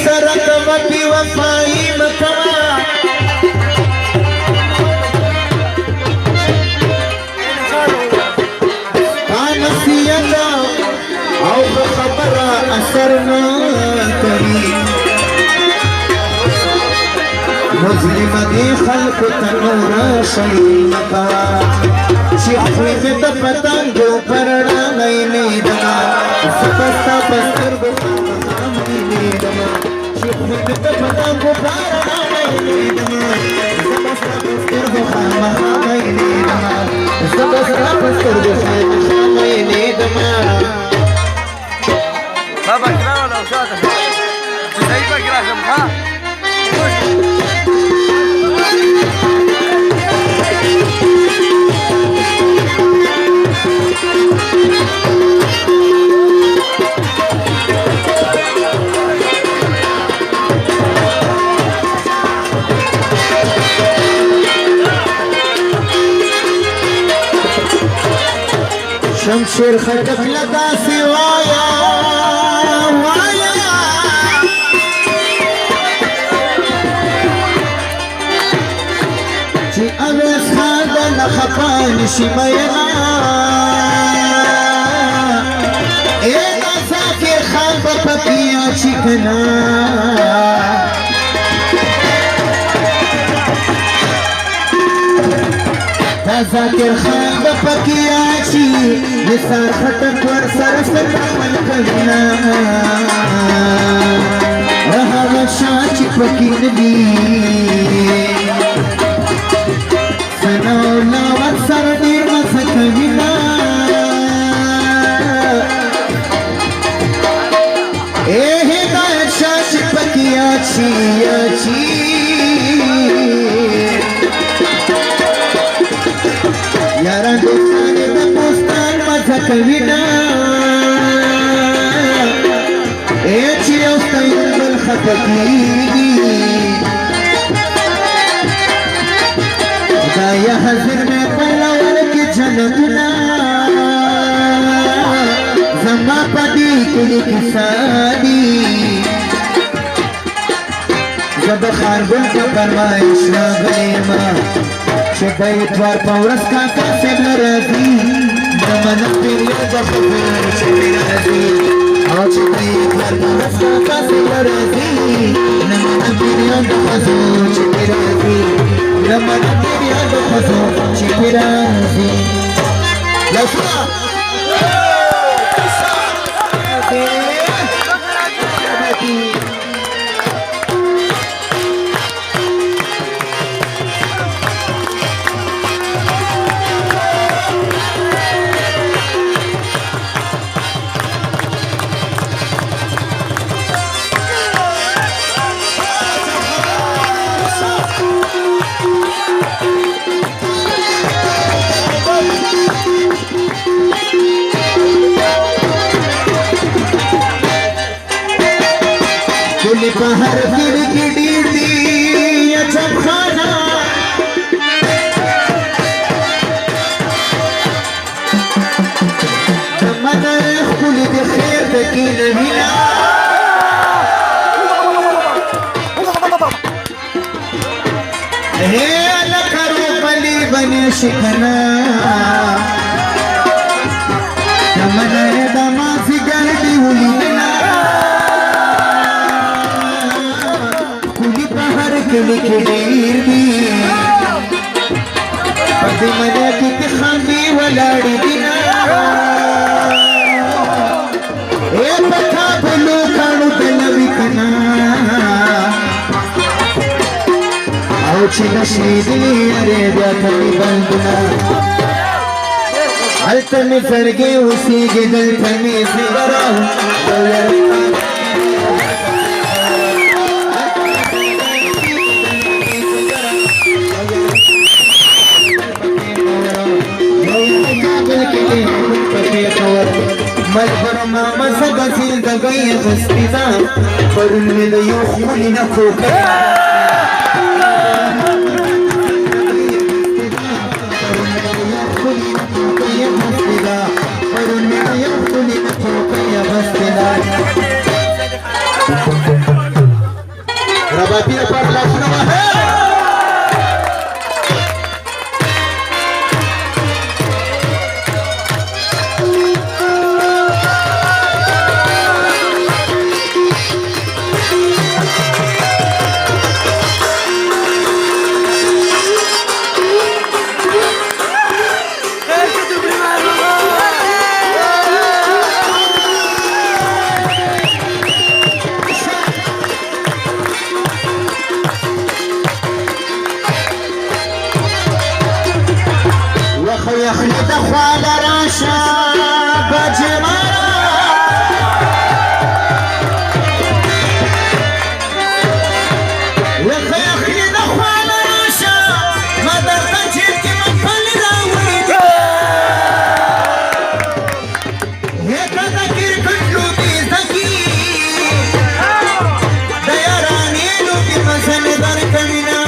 سرکم بی وفائی مکوا نصیحت او خبر اثر نہ کری مظلم دی خلق تنور شئی مکوا شیخ میں دا پتنگو پرنا نئی نیدنا سپستا پستر بخاما نیدنا شیخ میں دا پتنگو پرنا نئی نیدنا سپستا پستر بخاما نیدنا سپستا پستر بخاما نیدنا بابا كلام ولا وشاطر جزايبك راكم ها شمشیر خطف لگا سوایا وایا چی اویس خانده نخفان شمینا اینا ساکر خان بپکیا چکنا ذاکر خان بپکیا چی نثار خطک ور سرسر عمل کرنا رہا وشا چی پکین دی سنولا ور سر دیر مسکوینا اے ہدایت شاہ چی پکیا چی یاران دوستان دا پوستان مزا کوینا اے چی اوستاین بل خطقیدی خدایا حضر میں پلاول کی جنتنا زما پدی کلی کسانی زب خارگل کو فرمائش راغلیما شدای اتوار پاورس کاکا سیبل رازی نمانت پیریو بخفر چلی رازی او شدای اتوار پاورس کاکا سیبل رازی نمانت پیریو بخفر چلی رازی نمانت پیریو بخفر چلی رازی لفا پہر گر گڑی دی اچھب خانا من خلی دی خیر دکی نبینا اے لکھرو بلی بنی شکنا من دمازی گردی ہولینا کلی کلیر دی پدی منا کی تخاندی ولاڑی دینا اے پتھا بلو کانو دلوی کنا او چی نشیدی ارے بیاتنی بندنا حلتنی فرگی اسی گی دلتنی زیراو دلرکان مجبر ما مسگسی دگئی غسطینا پرن میں دیو خولی نکو کیا پرن میں دیو خولی نکو کیا غسطینا ابابي لپاره لاسونه وهه يخلد اخوال راشا بجمارا يخلد اخوال راشا ما درت جيت من فل راولي هيك ذكر كله بيزكي دياراني له بمثل دركمنا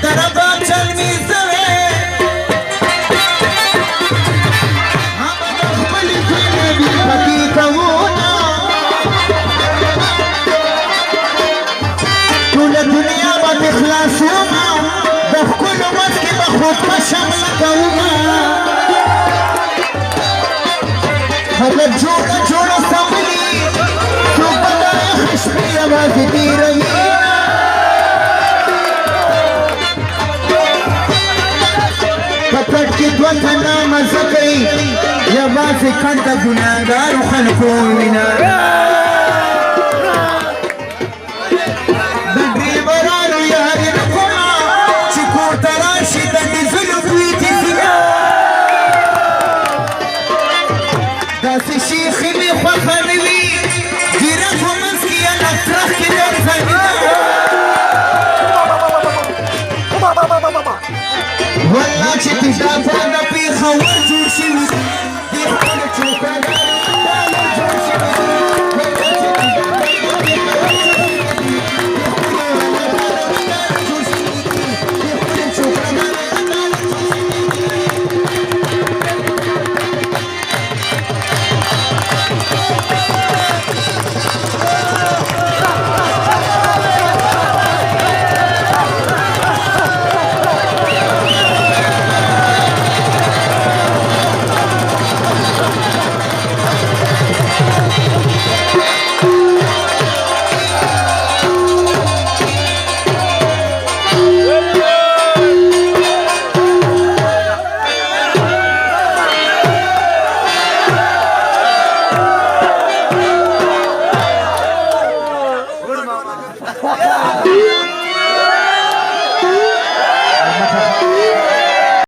دربا چلمی زوی هم دخبلی کنی بی پتی کونا طول دنیا با تخلاصونا بخکل وقت کی بخود پشم لکونا حلت جوڑا سملی تو بدای خشمی آواز دیروی پټ کې دوه تنه مزه کوي یوازې کڼ د ګناهګارو خلکو وینه د ډریورانو یاري نه کومه چې کور ته راشي د ډیزلو بوی تېزینه داسې شیخې مې خوښه نه وي ګیره په منځ کې یا نفترخ کې درځنینه والله چې تجافه د پېښور جوړ شوي دي خپله چوکاګانې ډالر جوړ شوي Ha ha ha!